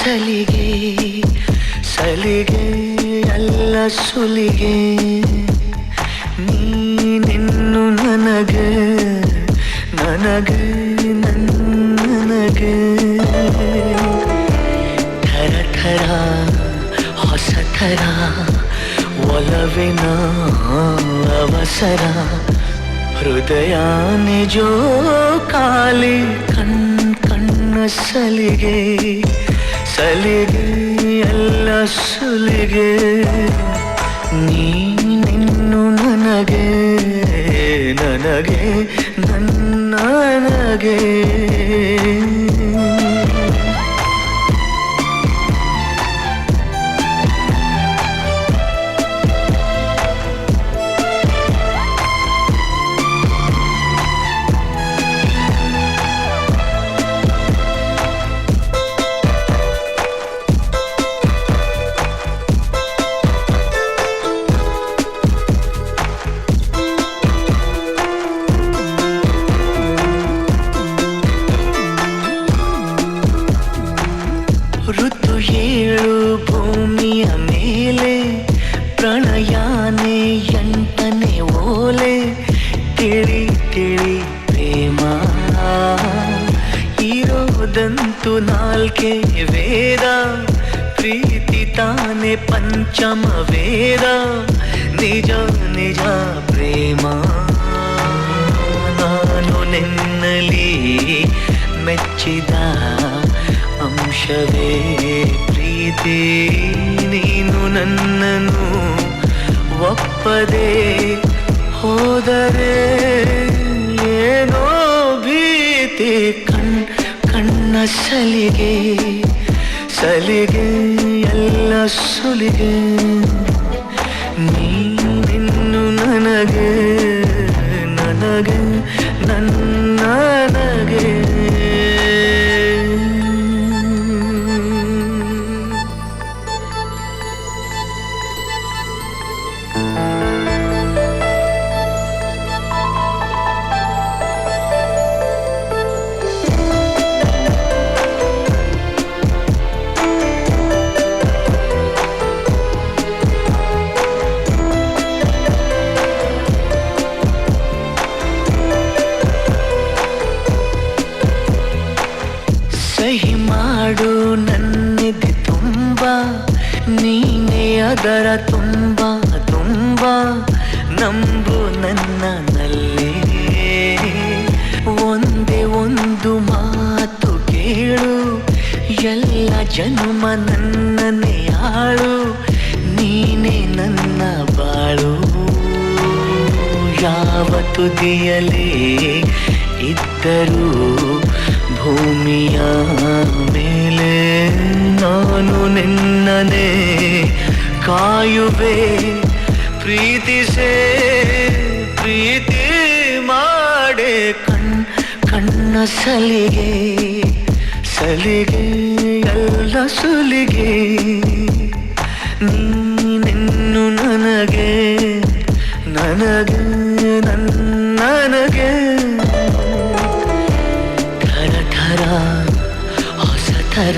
ಸಲಿಗೆ ಸಲಿಗೆ ಎಲ್ಲ ಸುಲಿಗೆ ನೀನಿನ್ನು ನನಗೆ ನನಗೆ ನನಗೆ ಥರ ಥರ ಹೊಸ ಥರ ಒಲವಿನ ಅವಸರ ಹೃದಯ ನಿಜೋ ಕಾಲಿ ಕಣ್ಣ ಸಲಿಗೆ ಸಲಿಗೆ ಎಲ್ಲ ಸುಲಿಗೆ ನೀನಿನ್ನು ನನಗೆ ನನಗೆ ನನಗೆ ಋತು ಏಳು ಭೂಮಿಯ ಮೇಲೆ ಪ್ರಣಯಾನೆ ಎಂಟನೇ ಓಲೆ ತಿಳಿ ತಿಳಿ ಪ್ರೇಮ ಇರೋದಂತೂ ನಾಲ್ಕೆ ವೇದ ಪ್ರೀತಿ ತಾನೆ ಪಂಚಮ ವೇದ ನಿಜ ನಿಜ ಪ್ರೇಮ ನಾನು ನಿನ್ನಲಿ ಮೆಚ್ಚಿದ ಅಂಶವೇ ಪ್ರೀತಿ ನೀನು ನನ್ನನ್ನು ಒಪ್ಪದೆ ಹೋದರೆ ಏನೋ ಭೀತಿ ಕಣ್ಣ ಸಲಿಗೆ ಸಲಿಗೆ ಎಲ್ಲ ಸುಲಿಗೆ ನೀನಿನ್ನು ನನಗೆ ನನಗೆ ನನಗೆ ಸಹಿ ಮಾಡು ನನ್ನಿದೆ ತುಂಬ ನೀನೇ ಅದರ ತುಂಬ ತುಂಬ ನಂಬು ನನ್ನಲ್ಲಿ ಒಂದೇ ಒಂದು ಮಾತು ಕೇಳು ಎಲ್ಲ ಜನ್ಮ ನನ್ನನ್ನೇ ಆಳು ನೀನೇ ನನ್ನ ಬಾಳು ಯಾವ ತುದಿಯಲಿ ಇದ್ದರೂ ಭೂಮಿಯ ಮೇಲೆ ನಾನು ನಿನ್ನನೆ ಕಾಯುವೆ ಪ್ರೀತಿಸೇ ಪ್ರೀತಿ ಮಾಡೆ ಕಣ್ಣ ಸಲಿಗೆ ಸಲಿಗೆ ಎಲ್ಲ ಸುಲಿಗೆ ನೀನಿನ್ನು ನನಗೆ ನನಗೆ ನನಗೆ ಥರ ಥರ ಹೊಸ ಥರ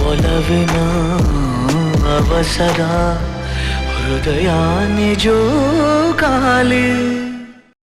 ಒಲವಿನ ಅವಸರ ಹೃದಯ ನಿಜೋ ಕಾಲಿ